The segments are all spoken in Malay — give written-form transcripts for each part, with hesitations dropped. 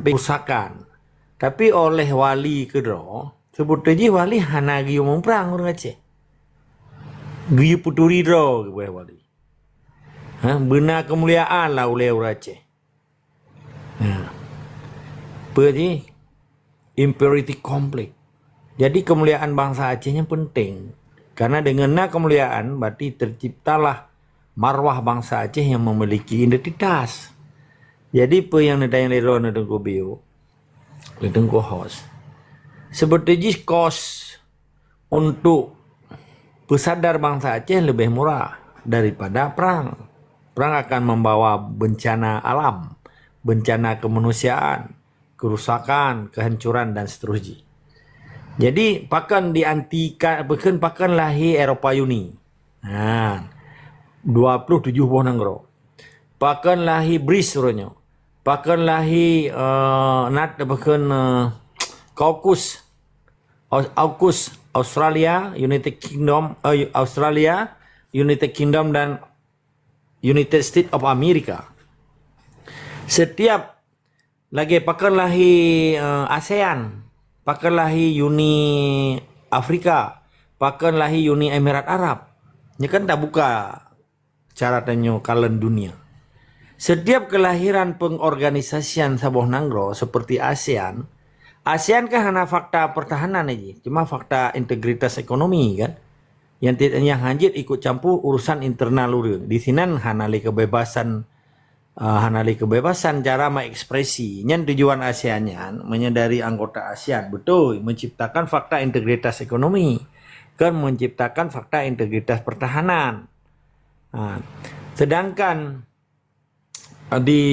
perusakan. Tapi oleh wali kedua, sebetulnya wali hana giu memperang orang Aceh. Giu puturi dro ke wali. Benar kemuliaan lah oleh orang Aceh. Pergi imperiality complex. Jadi kemuliaan bangsa Acehnya penting. Karena dengan kemuliaan berarti terciptalah marwah bangsa Aceh yang memiliki identitas. Jadi apa yang ada yang lero nedengko bio, nedengko host. Sebetulnya kos untuk pesadar bangsa Aceh lebih murah daripada perang. Perang akan membawa bencana alam, bencana kemanusiaan, kerusakan, kehancuran dan seterusnya. Jadi pakan diantikan, pakan lahir Eropa Uni. 27 buah nanggro. Pakan lahir Bris suruhnya. Pakan lahir Kaukus, Australia, United Kingdom dan United States of America. Setiap lagi pakan lahir ASEAN, pakan lahir Uni Afrika, pakan lahir Uni Emirat Arab. Ini kan tak buka cara tanya kalen dunia. Setiap kelahiran pengorganisasian Sabah Nanggro seperti ASEAN kan hanya fakta pertahanan aja, cuma fakta integritas ekonomi kan. Yang hanjit ikut campur urusan internal urang. Di sini hanali kebebasan cara mengekspresi. Yang tujuan ASEAN menyadari anggota ASEAN betul menciptakan fakta integritas ekonomi, kan menciptakan fakta integritas pertahanan. Sedangkan di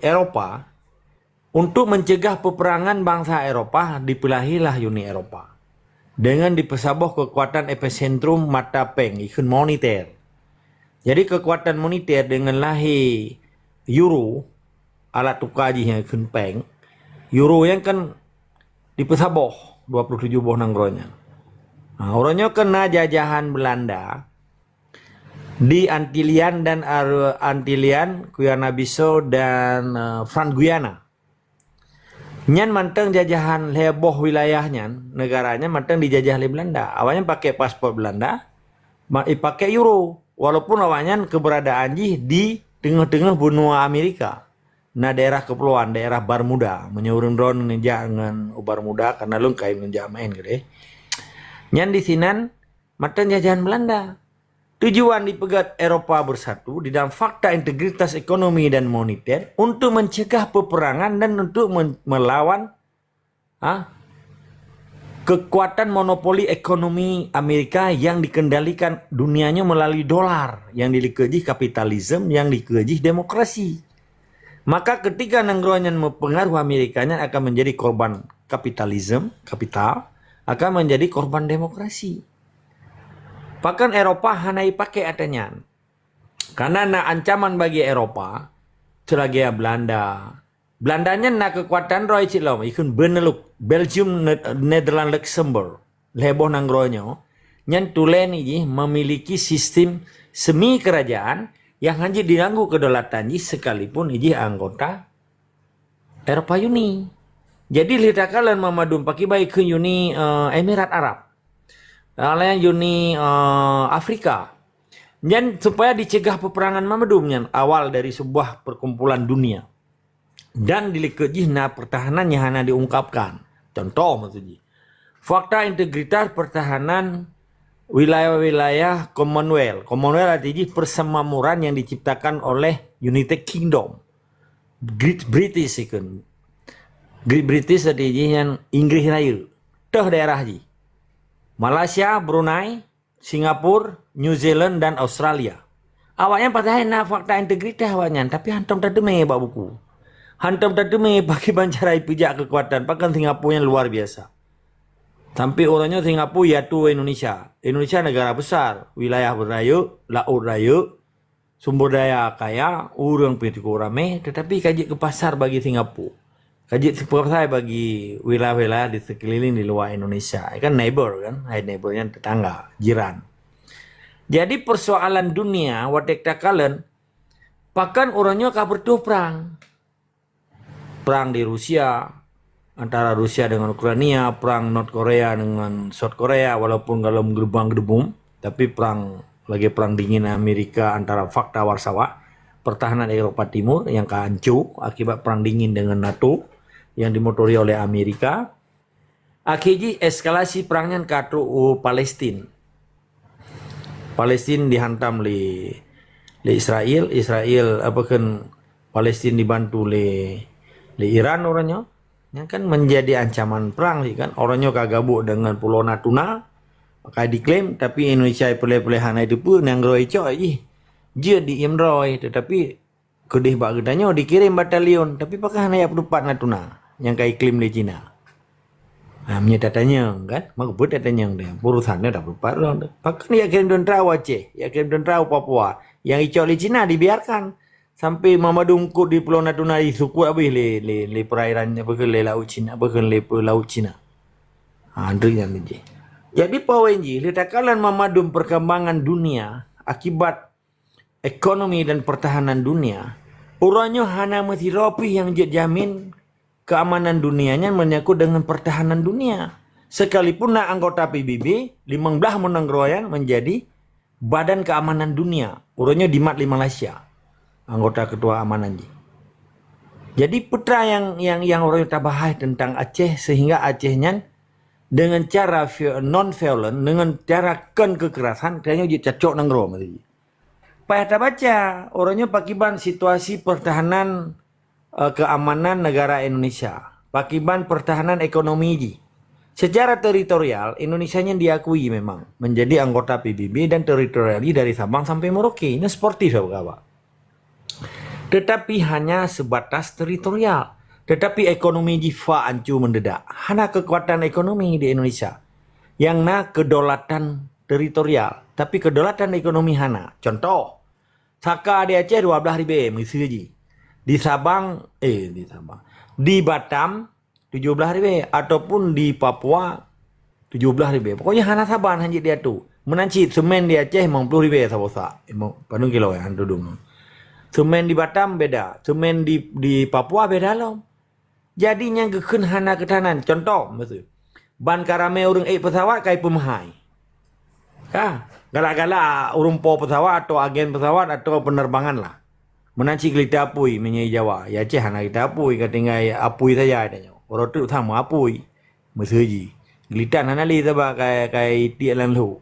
Eropa, untuk mencegah peperangan bangsa Eropa, dipelahilah Uni Eropa dengan dipesaboh kekuatan epicentrum mata peng ikun moneter. Jadi kekuatan moneter dengan lahir euro, alat tukar yang ikun peng, euro yang kan dipesaboh 27 buah nanggronya. Orangnya kena jajahan Belanda di Antilian dan Guyana Bissau dan Franz Guyana. Nyan manteng jajahan heboh wilayahnya, negaranya manteng dijajah oleh Belanda. Awalnya pakai paspor Belanda, pakai euro. Walaupun awalnya keberadaan di tengah-tengah benua Amerika. Nah daerah kepulauan, daerah Bermuda, menyurun drone dengan Bermuda karena lu kayak menjak main gitu. Nyan di sinan manteng jajahan Belanda. Tujuan dipegat Eropa bersatu di dalam fakta integritas ekonomi dan moneter untuk mencegah peperangan dan untuk melawan kekuatan monopoli ekonomi Amerika yang dikendalikan dunianya melalui dolar, yang dikeji kapitalisme, yang dikeji demokrasi. Maka ketika nanggroannya mempengaruhi Amerikanya akan menjadi korban kapitalisme, kapital, akan menjadi korban demokrasi. Bahkan Eropa hanai pakai adanya. Karena ancaman bagi Eropa, selagi Belanda. Belandanya nak kekuatan roy cilom, ikun Benelux, Belgium, Netherlands, Luxembourg. Leboh nanggronya. Nyan tulen ini memiliki sistem semi kerajaan yang hanya diganggu kedaulatan sekalipun ini anggota Eropa Uni. Jadi lihat kalian memadum pakai baik ke Uni Emirat Arab. Lain Uni Afrika. Dan supaya dicegah peperangan memedumnya awal dari sebuah perkumpulan dunia. Dan dilikejihna pertahanan yang hanya diungkapkan. Contoh maksudnya. Fakta integritas pertahanan wilayah-wilayah Commonwealth. Commonwealth artinya persemamuran yang diciptakan oleh United Kingdom. Great British ikun. Great British artinya yang Inggris raya. Tuh daerah ji. Malaysia, Brunei, Singapura, New Zealand, dan Australia. Awaknya patahin fakta integritas awaknya, tapi hantam tadi bak buku. Hantam tadi pakai bancarai pijak kekuatan, pakai Singapura yang luar biasa. Sampai orangnya Singapura ya tuh Indonesia. Indonesia negara besar, wilayah berayu, laut rayu, sumber daya kaya, orang pintu rame, tetapi kaji ke pasar bagi Singapura. Kaji saya bagi wilayah-wilayah di sekeliling di luar Indonesia. Kan neighbor kan, neighbornya tetangga, jiran. Jadi persoalan dunia, wadek kalian, bahkan orangnya kabar tuh perang. perang di Rusia, antara Rusia dengan Ukraina, perang North Korea dengan South Korea, walaupun dalam gerbang-gerbung, tapi lagi perang dingin Amerika antara Fakta Warsawa, pertahanan Eropa Timur yang hancur akibat perang dingin dengan NATO yang dimotori oleh Amerika. Akhirnya eskalasi perangnya ke Palestina. Palestina dihantam oleh Israel, apa kan Palestina dibantu oleh Iran orangnya. Yang kan menjadi ancaman perang sih kan. Orangnya kagabuk dengan Pulau Natuna. Maka diklaim tapi Indonesia pelih-pelihan itu pun yang roy coy. Dia di Imroy tetapi kedih bak gedanya dikirim batalion tapi pakai hanya pedupat Natuna yang kayak iklim di Cina. Nah, datanya kan, maka buat datanya dia. Urusannya dah pedupat loh. Pakai ya kirim tentara Aceh, ya kirim tentara Papua. Yang icok di Cina dibiarkan sampai Mamadungkut di Pulau Natuna di suku habis le perairannya bagian le laut Cina, bagian le laut Cina. Andre yang ni. Jadi poin ji, letakalan Mamadum perkembangan dunia akibat ekonomi dan pertahanan dunia. Orangnya hanya mesti rapi yang jamin keamanan dunianya menyangkut dengan pertahanan dunia. Sekalipun nak anggota PBB, 15 menenggeroyan menjadi Badan Keamanan Dunia. Orangnya di Malaysia. Anggota ketua amanan ji. Jadi putra yang orang tabahai tentang Aceh sehingga Acehnya dengan cara non-violent, dengan cara kekerasan, kayaknya dia cocok nenggro mesti. Payah tak baca, orangnya pakiban situasi pertahanan keamanan negara Indonesia, pakiban pertahanan ekonomi ji. Secara teritorial, Indonesia-nya diakui memang menjadi anggota PBB dan teritoriali dari Sabang sampai Merauke. Ini sportif sahabat. Tetapi hanya sebatas teritorial. Tetapi ekonomi jiwa ancu mendedak. Hanya kekuatan ekonomi di Indonesia. Yang na kedaulatan teritorial. Tapi kedaulatan ekonomi hana. Contoh. Saka di Aceh 12.000 misalnya. Di Batam 17.000. Ataupun di Papua 17.000. Pokoknya hana saban hanjit dia tu. Menanci semen di Aceh 50.000 sabosa. Padung kilo ya dudung. Semen di Batam beda. Semen di Papua beda loh. Jadinya gekun hana ketahanan. Contoh. Ban karame urung pesawat kai pemahai. Galak-galak urung po pesawat atau agen pesawat atau penerbangan lah. Menanci kelita apui menyai Jawa. Ya Aceh hana kita apui. Katingai apui saja adanya. Orang tu sama apui. Meseji. Kelita hana li sebab kai tiak lan lu.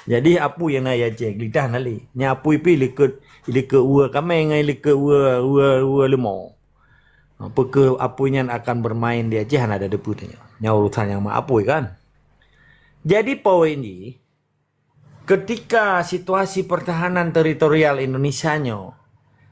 Jadi apui yang nak Aceh. Kelita hana li. Nya apui pi lekut ua kami ngai lekut ua lemau. Apakah apunya akan bermain di Aceh ada deputnya. Nya urusan yang mak apui kan. Jadi poin ini ketika situasi pertahanan teritorial Indonesianya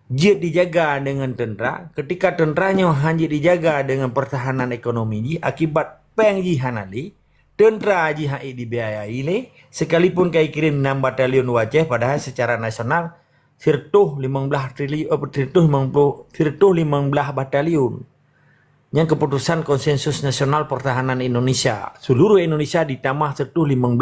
dia dijaga dengan tentera, ketika tenteranya hanya dijaga dengan pertahanan ekonomi akibat pengji hanali, tentera ji hai dibiayai le, sekalipun kai kirim 6 batalion Aceh padahal secara nasional sirtuh 15 batalion. Yang keputusan konsensus nasional pertahanan Indonesia, seluruh Indonesia ditambah sirtuh 15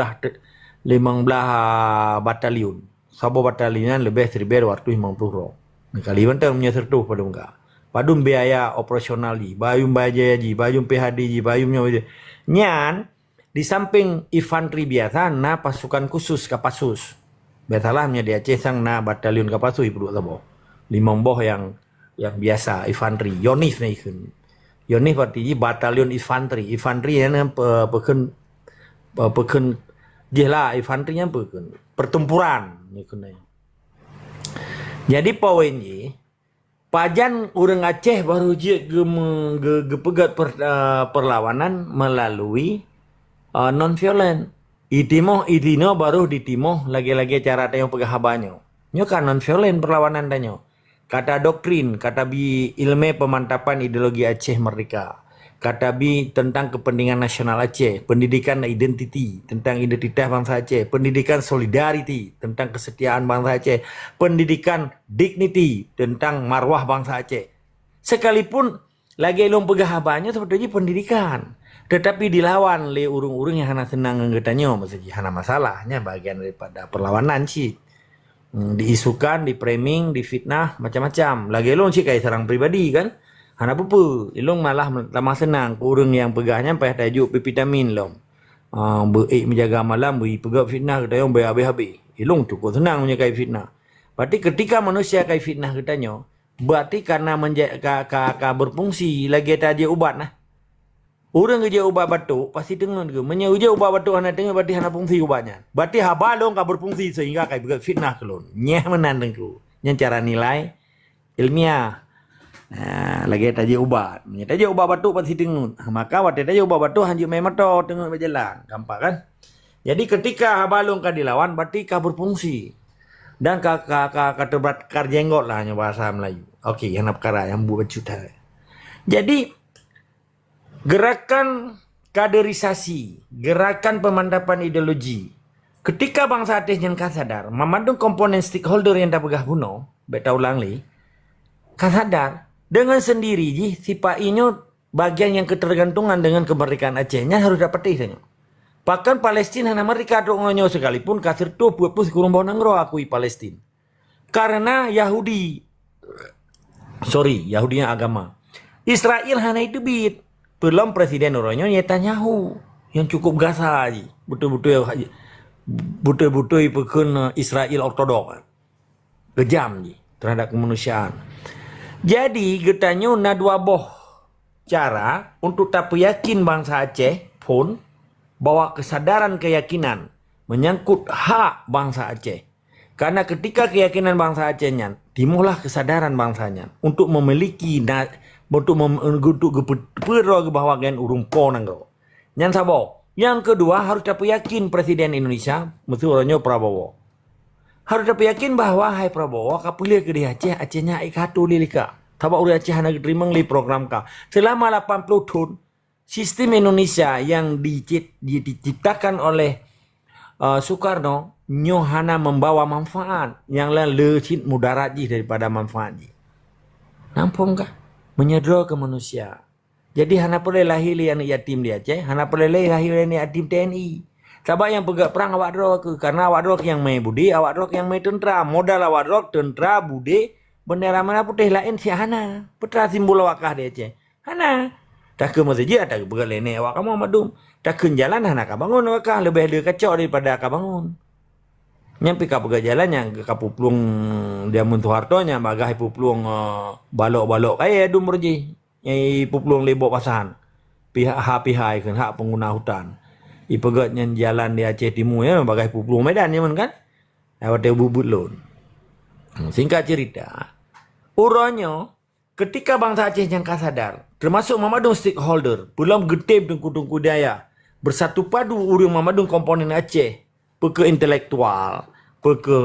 batalion. Sabo batalion lebih 1,250 roh. Kali bentang punya sertuh padum ka. Padum biaya operasional ji, bayum bajaya ji, bayum PHD ji, bayumnya nyan di samping infanteri biasa na pasukan khusus Kapasus. Biasalahnya di Aceh sang na batalion Kapasus ibu sabo. 5 boh yang biasa infanteri. Yonis na ikun. Yonis berarti ji batalion infanteri. Infanteri yang peken jelah infanterinya peken pertempuran ikun. Jadi poin ni, pajan orang Aceh baru je gepegat perlawanan melalui non-violent. Idino baru ditimoh lagi-lagi cara tanya pegahabannya. Nyo kan non-violent perlawanan tanya. Kata doktrin, kata bi ilmu pemantapan ideologi Aceh Merdeka. Kata bi tentang kepentingan nasional Aceh, pendidikan identiti, tentang identitas bangsa Aceh, pendidikan solidarity, tentang kesetiaan bangsa Aceh, pendidikan dignity, tentang marwah bangsa Aceh. Sekalipun lagi elong pegahabannya sebetulnya pendidikan, tetapi dilawan oleh urung-urung yang hana senang nggetanyo, maksudnya hana masalahnya bagian daripada perlawanan sih. Diisukan, dipraming, difitnah, macam-macam. Lagi elong sih kayak serang pribadi kan. Hana apa ilung malah tambah senang kurang yang pegahnya payah tajuk vitamin lom. Berik menjaga malam beri pegak fitnah kita yang habis-habis. Ilung cukup senang menjaga fitnah. Berarti ketika manusia kai fitnah katanya, berarti karena berfungsi lagi tajuk ubat nah. Orang kerja ubat batuk pasti dengar ke. Menyuja ubat batuk hana dengar berarti hana fungsi ubatnya. Berarti habalong ka berfungsi sehingga kai pegak fitnah kelon. Nyeh menandeng ku. Yang cara nilai ilmiah. Lagi tajuk ubat. Tajuk ubat batuk pasti dengar. Maka waktu tajuk ubat batuk hanjuk main mata dengar berjalan. Gampang kan? Jadi ketika habalong ka dilawan berarti ka berfungsi. Dan terbakar jenggot lah bahasa Melayu. Okey, yang nak perkara yang buat juta. Jadi gerakan kaderisasi, gerakan pemantapan ideologi. Ketika bangsa Aceh yang sadar, memandung komponen stakeholder yang dah pegah bunuh, beta ulang li, sadar dengan sendiri ji sipainya bagian yang ketergantungan dengan kemerdekaan Acehnya harus dapat tanya. Bahkan Palestina dan Amerika dongonyo sekalipun kasir tu buat kurang bau nangro akui Palestina. Karena Yahudinya agama. Israel hanya itu bit. Belum presiden orangnya Netanyahu yang cukup gasa aja. Betul-betul ikut Israel ortodok. Kejam je terhadap kemanusiaan. Jadi getanya na dua boh cara untuk tak yakin bangsa Aceh pun bawa kesadaran keyakinan menyangkut hak bangsa Aceh. Karena ketika keyakinan bangsa Acehnya, dimulai kesadaran bangsanya untuk memiliki untuk kebahagiaan urung ponangro. Yang sabo. Yang kedua harus dapat yakin Presiden Indonesia, mesti orangnya Prabowo. Harus dapat yakin bahwa hai Prabowo kapilih ke di Aceh, Acehnya ikatu lilika. Tabak uri Aceh hana terima li program ka. Selama 80 tahun sistem Indonesia yang diciptakan oleh Soekarno nyohana membawa manfaat yang lebih mudarat daripada manfaat. Nampung kah? Menyedera ke manusia. Jadi hana boleh lahir anak yatim di Aceh, hana boleh lahir anak yatim TNI. Sebab yang pegak perang awak drok karena awak drok yang main budi, awak drok yang main tentera. Modal awak drok tentera budi, bendera mana putih lain si hana. Putra simbol awakah di Aceh. Hana. Tak ke masjid, tak ke bergalai ni awak kamu madum. Tak ke jalan, nak bangun awak lebih ada kacau daripada kau bangun. Nyampi kau pergi jalan yang kau puplung dia Soeharto nya bagai puplung balok-balok kaya dum berji. Yang puplung lebok pasahan. Pihak kan hak pengguna hutan. Ipegat yang jalan di Aceh Timur ya bagai puplung Medan ya kan. Awak dia bubut lon. Singkat cerita, urangnya ketika bangsa Aceh yang sadar, termasuk memadung stakeholder, belum getip dan kudung daya, bersatu padu urang memadung komponen Aceh, peke intelektual, peke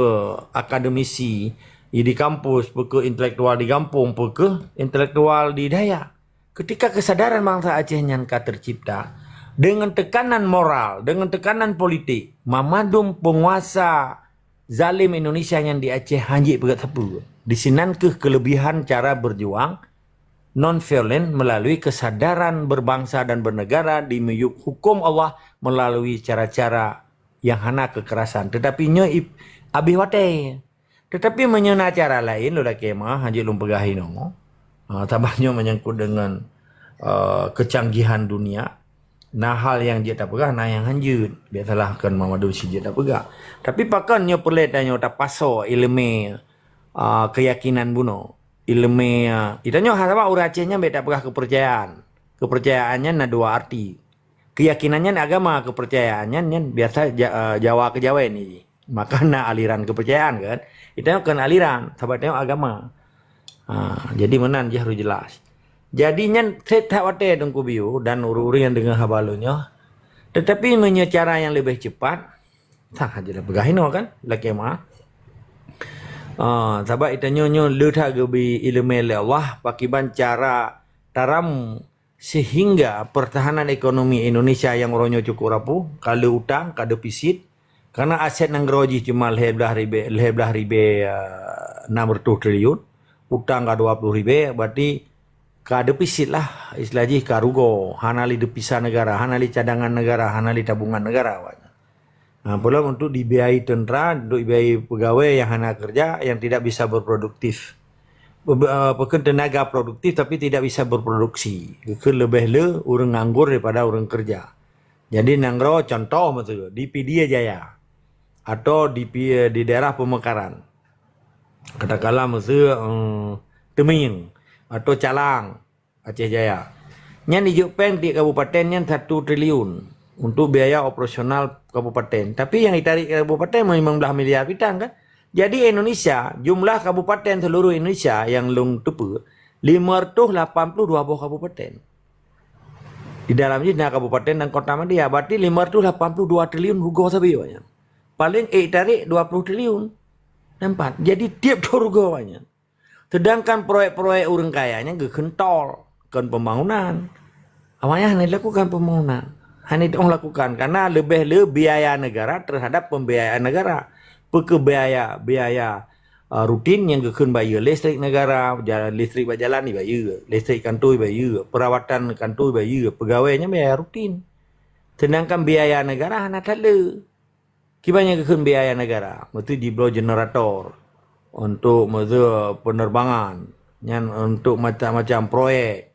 akademisi di kampus, peke intelektual di kampung, peke intelektual di daya. Ketika kesadaran bangsa Aceh yang tercipta, dengan tekanan moral, dengan tekanan politik, memadung penguasa zalim Indonesia yang di Aceh hanjik berat tepu. Disinan kelebihan cara berjuang non-violent melalui kesadaran berbangsa dan bernegara di meyuk hukum Allah melalui cara-cara yang hana kekerasan. Tetapi nyo abih wate. Tetapi menyena cara lain lo dah kemah hanjik lum pegahi no. Tabahnya menyangkut dengan kecanggihan dunia. Nah hal yang dia tak pegah, nah yang hanjut. Biasalah kan Muhammad si dia tak pegah. Tapi pakannya pelet danyo tak paso ilmu keyakinan buno. Ilmu itanya apa orang Acehnya beda pegah kepercayaan. Kepercayaannya na dua arti. Keyakinannya agama, kepercayaannya biasa Jawa ke Jawa ini. Maka na aliran kepercayaan kan. Itanya kan aliran, sahabatnya agama. Jadi menan dia harus jelas. Jadinya saya tak wate dengku biu dan uri-uri yang dengan habalunya. Tetapi menyecara yang lebih cepat, tak aja dah pegahin kan, laki mah. Sebab itu nyo ledah gebi ilmu Allah pakiban cara taram sehingga pertahanan ekonomi Indonesia yang orangnya cukup rapuh, kalau utang, kalau pisit, karena aset nang geroji cuma lebih ribe 600 triliun, utang ke 20 ribe, berarti kada pisit lah istilahnya karugo hanali depisah negara, hanali cadangan negara, hanali tabungan negara. Belum untuk dibiayai tentera, untuk dibiayai pegawai yang hana kerja yang tidak bisa berproduktif. pekerja tenaga produktif tapi tidak bisa berproduksi. Lebih le orang nganggur daripada orang kerja. Jadi nanggro contoh maksudnya di Pidia Jaya atau di daerah Pemekaran. Katakanlah maksudnya Teming atau Calang, Aceh Jaya. Nyan dijupen di kabupaten yang 1 triliun untuk biaya operasional kabupaten. Tapi yang ditarik ke kabupaten 15 miliar pitang kan. Jadi Indonesia, jumlah kabupaten seluruh Indonesia yang lung tepu 582 buah kabupaten. Di dalamnya kabupaten dan kota Madia, berarti 582 triliun rugo sabianya. Paling tarik 20 triliun. Nampak? Jadi tiap rugo banyak. Sedangkan proyek-proyek orang kayanya gekentol kan pembangunan. Awalnya hanya dilakukan pembangunan. Hanya dilakukan karena lebih biaya negara terhadap pembiayaan negara. Biaya rutin yang gekun bayar listrik negara, listrik berjalan ni bayar, listrik kantor bayar, perawatan kantor bayar, pegawainya bayar rutin. Sedangkan biaya negara hanya tak ada. Kibanya gekun biaya negara, mesti dibeli generator untuk penerbangan, yang untuk macam-macam proyek.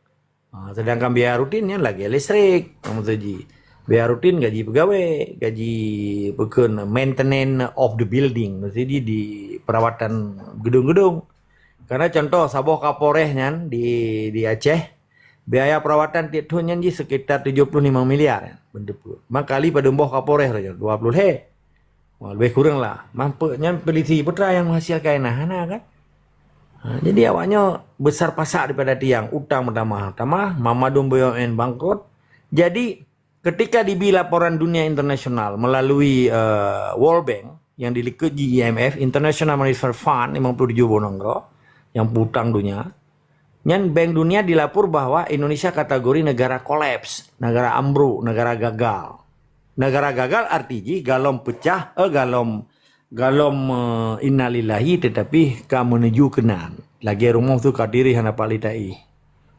Sedangkan biaya rutinnya lagi listrik, mesti biaya rutin gaji pegawai, gaji pekerja maintenance of the building, mesti di perawatan gedung-gedung. Karena contoh Sabah Kapolresnya di Aceh, biaya perawatan tiap tahunnya sekitar 75 miliar. Maka kali pada Mbah Kapolres saja 20 he. Lebih kurang lah. Mampuknya peliti putra yang menghasilkan hana kan. Jadi awaknya besar pasak daripada tiang, utang bertambah, Mamadun BUMN bangkrut. Jadi ketika dibi laporan dunia internasional melalui World Bank yang dilikuti IMF, International Monetary Fund 57 bonongro yang putang dunia, yang Bank Dunia dilapor bahwa Indonesia kategori negara kolaps, negara ambruk, negara gagal. Negara gagal artinya galom pecah, galom innalillahi tetapi ka menuju kenan. Lagi rumah tu kadiri hana palitai.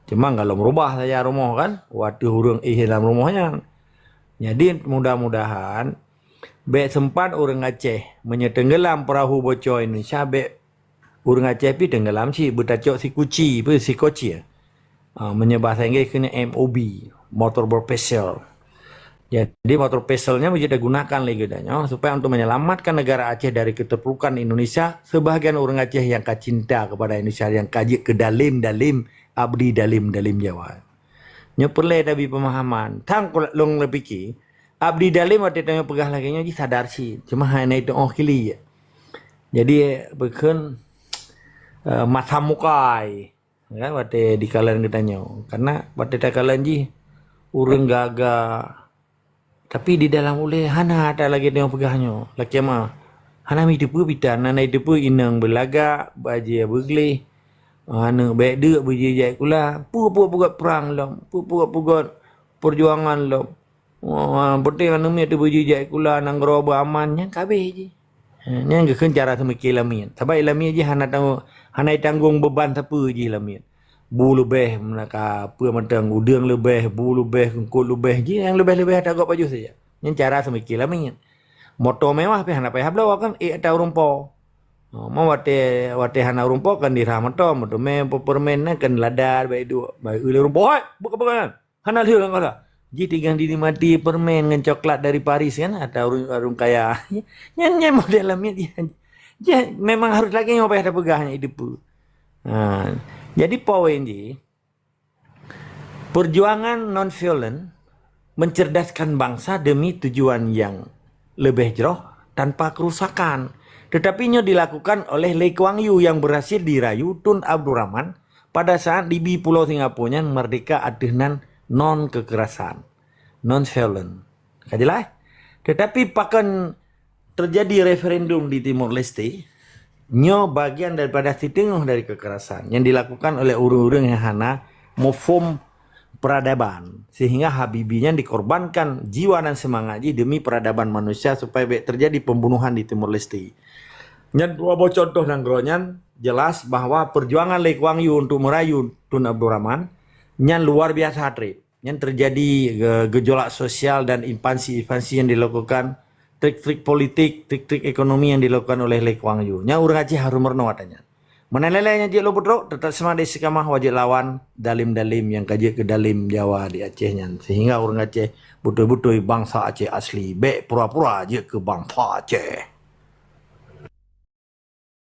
Cuma galom rubah saja rumah kan, waktu hurung dalam rumahnya. Jadi mudah-mudahan sempat orang Aceh menyetenggelam perahu bocor Indonesia, orang Aceh pi tenggelam si betacok si kuci, si koci menyebah Inggris kena MOB, motorboat vessel. Jadi motor vesselnya menjadi gunakan lagi danya supaya untuk menyelamatkan negara Aceh dari keterpurukan Indonesia. Sebahagian orang Aceh yang cinta kepada Indonesia, yang kaji ke dalim abdi dalim Jawa. Nyepelai tapi pemahaman. Tang long lebih abdi dalim waktu tanya pegah lagi nya sadar sih. Cuma hanya itu kili. Jadi bukan mata mukai. Kan waktu di kalan kitanya. Karena waktu kalan ji urang gagah. Tapi di dalam oleh hana ada lagi yang pegahnya. Laki mah hana mi depu bidan, hana depu inang belaga, baje begle. Hana baik dek baje jai kula, pugat perang lom, pugat perjuangan lom. Penting hana mi ada baje jai kula nang roba amannya kabeh je. Nya gekeun cara semiki lamin. Sebab lamin je hana tanggung beban siapa je lamin. Bu lebih menaka apa mentang udang lebih, bu lebih, kengkut lebih je yang lebih tak gak baju saja. Yang cara semikir lah minyak. Motor mewah tapi hana payah belau kan tak rumpo. Mau wate hana rumpo kan dirah motor me permen kan ladar baik dua. Baik ule rumpo, bukan. Hana liu lang kata. Ji tigang dinikmati permen dengan coklat dari Paris kan atau orang kaya. Nyan model minyak je. Memang harus lagi yang payah tak pegahnya hidup. Jadi poin ini, perjuangan non-violent mencerdaskan bangsa demi tujuan yang lebih jauh tanpa kerusakan. Tetapi ini dilakukan oleh Lee Kuan Yew yang berhasil dirayu Tun Abdul Rahman pada saat di Pulau Singapura merdeka adenan non-kekerasan, non-violent. Kajilah. Tetapi pakan terjadi referendum di Timor Leste, nyo bagian daripada setengah dari kekerasan yang dilakukan oleh orang-orang yang hana mofom peradaban, sehingga Habibinya dikorbankan jiwa dan semangatnya demi peradaban manusia supaya terjadi pembunuhan di Timor Leste. Yang dua contoh nanggronya jelas bahwa perjuangan Lee Kuan Yew untuk merayu Tun Abdul Rahman yang luar biasa trip, yang terjadi gejolak sosial dan invasi yang dilakukan, trik-trik politik, trik-trik ekonomi yang dilakukan oleh Lee Kuan Yew. Nya orang Aceh harus merno katanya. Menelelenya je lo putruk, tetap semadi sekamah wajib lawan dalim-dalim yang kaji ke dalim Jawa di Acehnya. Sehingga orang Aceh betul-betul bangsa Aceh asli. Bek pura-pura je ke bangsa Aceh.